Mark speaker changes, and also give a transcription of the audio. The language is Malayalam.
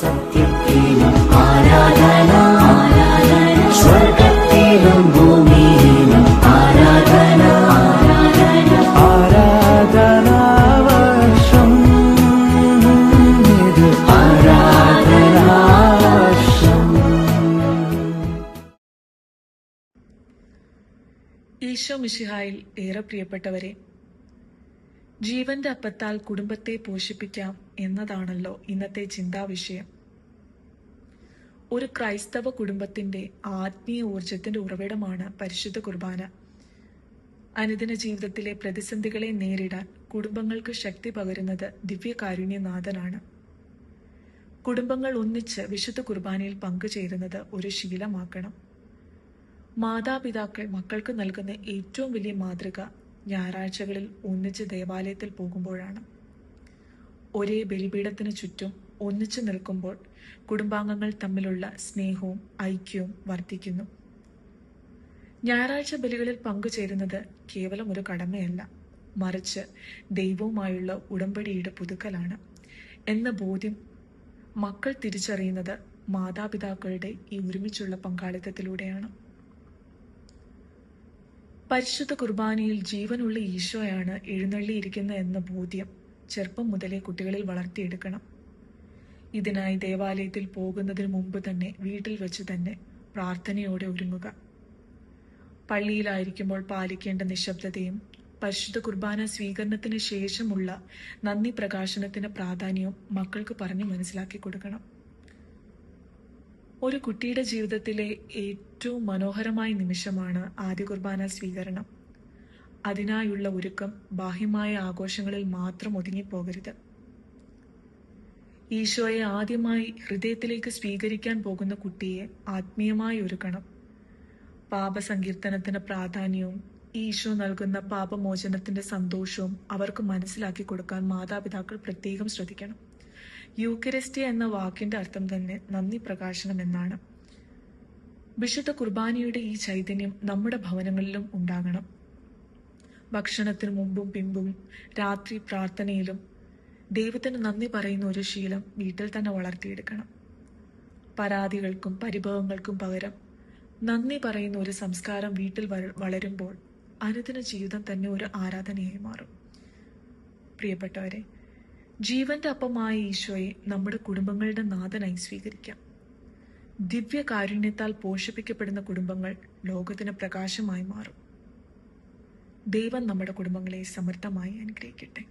Speaker 1: സത്യത്തിലും ആരാധന, സ്വർഗത്തിലും ഭൂമിയിലും ആരാധന, ആരാധനാവർഷം ഇത് ആരാധനാവർഷം.
Speaker 2: ഈശോ മിശിഹായിൽ ഏറെ പ്രിയപ്പെട്ടവരെ, ജീവന്റെ അപ്പത്താൽ കുടുംബത്തെ പോഷിപ്പിക്കാം എന്നതാണല്ലോ ഇന്നത്തെ ചിന്താവിഷയം. ഒരു ക്രൈസ്തവ കുടുംബത്തിന്റെ ആത്മീയ ഊർജത്തിന്റെ ഉറവിടമാണ് പരിശുദ്ധ കുർബാന. അനുദിന ജീവിതത്തിലെ പ്രതിസന്ധികളെ നേരിടാൻ കുടുംബങ്ങൾക്ക് ശക്തി പകരുന്നത് ദിവ്യകാരുണ്യനാഥനാണ്. കുടുംബങ്ങൾ ഒന്നിച്ച് വിശുദ്ധ കുർബാനയിൽ പങ്കുചേരുന്നത് ഒരു ശീലമാക്കണം. മാതാപിതാക്കൾ മക്കൾക്ക് നൽകുന്ന ഏറ്റവും വലിയ മാതൃക ഞായറാഴ്ചകളിൽ ഒന്നിച്ച് ദേവാലയത്തിൽ പോകുമ്പോഴാണ്. ഒരേ ബലിപീഠത്തിന് ചുറ്റും ഒന്നിച്ചു നിൽക്കുമ്പോൾ കുടുംബാംഗങ്ങൾ തമ്മിലുള്ള സ്നേഹവും ഐക്യവും വർദ്ധിക്കുന്നു. ഞായറാഴ്ച ബലികളിൽ പങ്കുചേരുന്നത് കേവലം ഒരു കടമയല്ല, മറിച്ച് ദൈവവുമായുള്ള ഉടമ്പടിയുടെ പുതുക്കലാണ് എന്ന ബോധ്യം മക്കൾ തിരിച്ചറിയുന്നത് മാതാപിതാക്കളുടെ ഈ ഒരുമിച്ചുള്ള പങ്കാളിത്തത്തിലൂടെയാണ്. പരിശുദ്ധ കുർബാനയിൽ ജീവനുള്ള ഈശോയാണ് എഴുന്നള്ളിയിരിക്കുന്നത് എന്ന ബോധ്യം ചെറുപ്പം മുതലേ കുട്ടികളിൽ വളർത്തിയെടുക്കണം. ഇതിനായി ദേവാലയത്തിൽ പോകുന്നതിന് മുമ്പ് തന്നെ വീട്ടിൽ വെച്ച് തന്നെ പ്രാർത്ഥനയോടെ ഒരുങ്ങുക. പള്ളിയിലായിരിക്കുമ്പോൾ പാലിക്കേണ്ട നിശബ്ദതയും പരിശുദ്ധ കുർബാന സ്വീകരണത്തിന് ശേഷമുള്ള നന്ദി പ്രകാശനത്തിന് പ്രാധാന്യവും മക്കൾക്ക് പറഞ്ഞ് മനസ്സിലാക്കി കൊടുക്കണം. ഒരു കുട്ടിയുടെ ജീവിതത്തിലെ ഏറ്റവും മനോഹരമായ നിമിഷമാണ് ആദ്യ കുർബാന സ്വീകരണം. അതിനായുള്ള ഒരുക്കം ബാഹ്യമായ ആഘോഷങ്ങളിൽ മാത്രം ഒതുങ്ങിപ്പോകരുത്. ഈശോയെ ആദ്യമായി ഹൃദയത്തിലേക്ക് സ്വീകരിക്കാൻ പോകുന്ന കുട്ടിയെ ആത്മീയമായി ഒരുക്കണം. പാപസങ്കീർത്തനത്തിന് പ്രാധാന്യവും ഈശോ നൽകുന്ന പാപമോചനത്തിന്റെ സന്തോഷവും അവർക്ക് മനസ്സിലാക്കി കൊടുക്കാൻ മാതാപിതാക്കൾ പ്രത്യേകം ശ്രദ്ധിക്കണം. യൂക്കറിസ്റ്റിയ എന്ന വാക്കിന്റെ അർത്ഥം തന്നെ നന്ദി പ്രകാശനം എന്നാണ്. വിശുദ്ധ കുർബാനയുടെ ഈ ചൈതന്യം നമ്മുടെ ഭവനങ്ങളിലും ഉണ്ടാകണം. ഭക്ഷണത്തിന് മുമ്പും പിമ്പും രാത്രി പ്രാർത്ഥനയിലും ദൈവത്തിന് നന്ദി പറയുന്ന ഒരു ശീലം വീട്ടിൽ തന്നെ വളർത്തിയെടുക്കണം. പരാതികൾക്കും പരിഭവങ്ങൾക്കും പകരം നന്ദി പറയുന്ന ഒരു സംസ്കാരം വീട്ടിൽ വളരുമ്പോൾ അനുദിന ജീവിതം തന്നെ ഒരു ആരാധനയായി മാറും. പ്രിയപ്പെട്ടവരെ, ജീവന്റെ അപ്പമായ ഈശോയെ നമ്മുടെ കുടുംബങ്ങളുടെ നാഥനായി സ്വീകരിക്കാം. ദിവ്യ കാരുണ്യത്താൽ പോഷിപ്പിക്കപ്പെടുന്ന കുടുംബങ്ങൾ ലോകത്തിന് പ്രകാശമായി മാറും. ദൈവം നമ്മുടെ കുടുംബങ്ങളെ സമൃദ്ധമായി അനുഗ്രഹിക്കട്ടെ.